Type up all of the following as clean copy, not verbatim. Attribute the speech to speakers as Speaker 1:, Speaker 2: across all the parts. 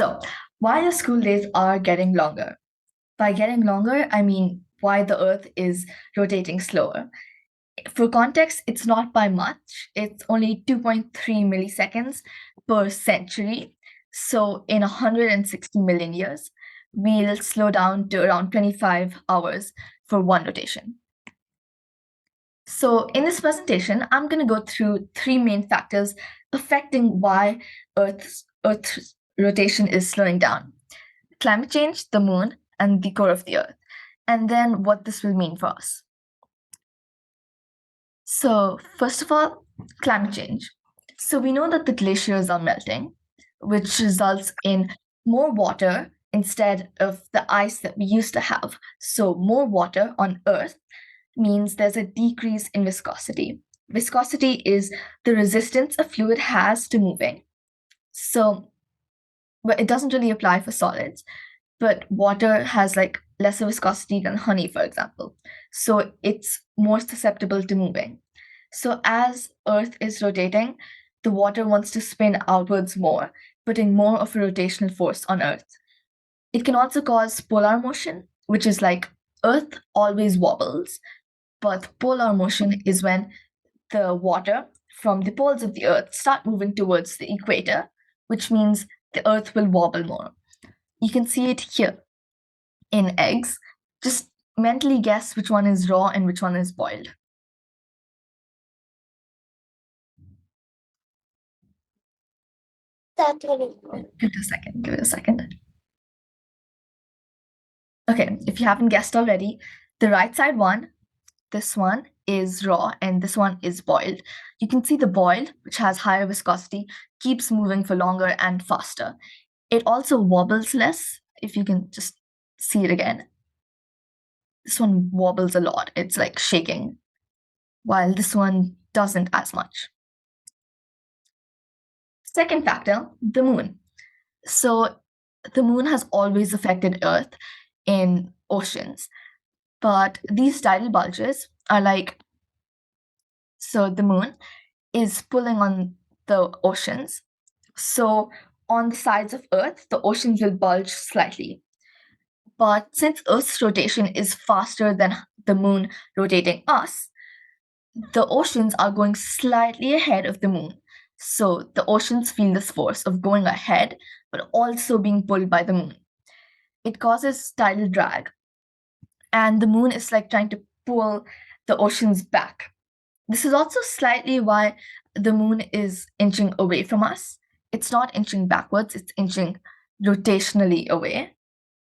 Speaker 1: So, why the school days are getting longer? By getting longer, I mean why the Earth is rotating slower. For context, it's not by much, it's only 2.3 milliseconds per century. So, in 160 million years, we'll slow down to around 25 hours for one rotation. So, in this presentation, I'm going to go through three main factors affecting why Earth's rotation is slowing down: climate change, the moon, and the core of the Earth, and then what this will mean for us. So, first of all, climate change. So, we know that the glaciers are melting, which results in more water instead of the ice that we used to have. So, more water on Earth means there's a decrease in viscosity. Viscosity is the resistance a fluid has to moving. So, but it doesn't really apply for solids, but water has like lesser viscosity than honey, for example. So it's more susceptible to moving. So as Earth is rotating, the water wants to spin outwards more, putting more of a rotational force on Earth. It can also cause polar motion, which is like Earth always wobbles, but polar motion is when the water from the poles of the Earth start moving towards the equator, which means the Earth will wobble more. You can see it here in eggs. Just mentally guess which one is raw and which one is boiled.
Speaker 2: That will
Speaker 1: Give it a second. Give it a second. Okay, if you haven't guessed already, the right side one, this one is raw and this one is boiled. You can see the boiled, which has higher viscosity, keeps moving for longer and faster. It also wobbles less, if you can just see it again. This one wobbles a lot. It's like shaking, while this one doesn't as much. Second factor, the moon. So the moon has always affected Earth in oceans, but these tidal bulges are like, so the moon is pulling on the oceans. So on the sides of Earth, the oceans will bulge slightly. But since Earth's rotation is faster than the moon rotating us, the oceans are going slightly ahead of the moon. So the oceans feel this force of going ahead, but also being pulled by the moon. It causes tidal drag, and the moon is like trying to pull the oceans back. This is also slightly why the moon is inching away from us. It's not inching backwards, it's inching rotationally away.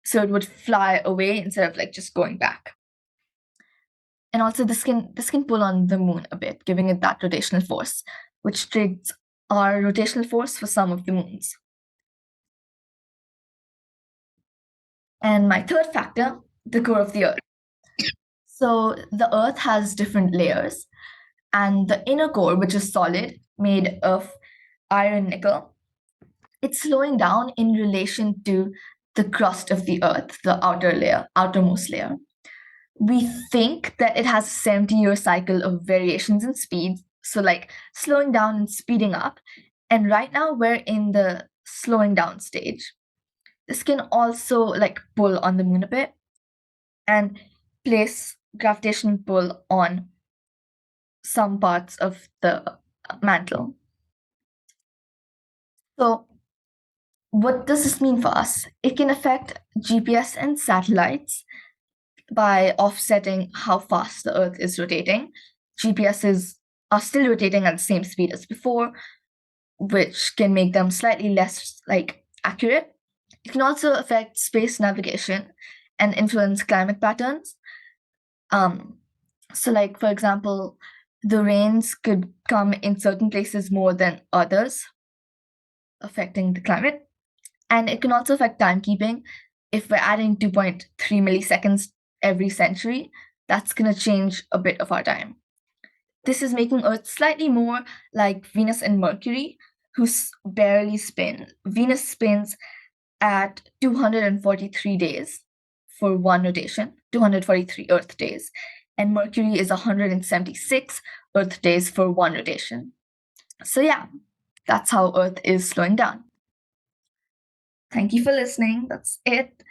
Speaker 1: So it would fly away instead of like just going back. And also this can pull on the moon a bit, giving it that rotational force, which trades our rotational force for some of the moons. And my third factor, the core of the Earth. So the Earth has different layers, and the inner core, which is solid, made of iron nickel, it's slowing down in relation to the crust of the Earth, the outermost layer. We think that it has a 70-year cycle of variations in speed, so like slowing down and speeding up. And right now we're in the slowing down stage. This can also like pull on the moon a bit and place gravitational pull on some parts of the mantle. So what does this mean for us? It can affect GPS and satellites by offsetting how fast the Earth is rotating. GPSs are still rotating at the same speed as before, which can make them slightly less like accurate. It can also affect space navigation and influence climate patterns. So, like for example, the rains could come in certain places more than others, affecting the climate. And it can also affect timekeeping. If we're adding 2.3 milliseconds every century, that's going to change a bit of our time. This is making Earth slightly more like Venus and Mercury, who barely spin. Venus spins at 243 days for one rotation, 243 Earth days, and Mercury is 176 Earth days for one rotation. So, yeah, that's how Earth is slowing down. Thank you for listening. That's it.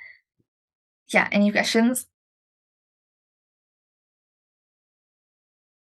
Speaker 1: Yeah, any questions?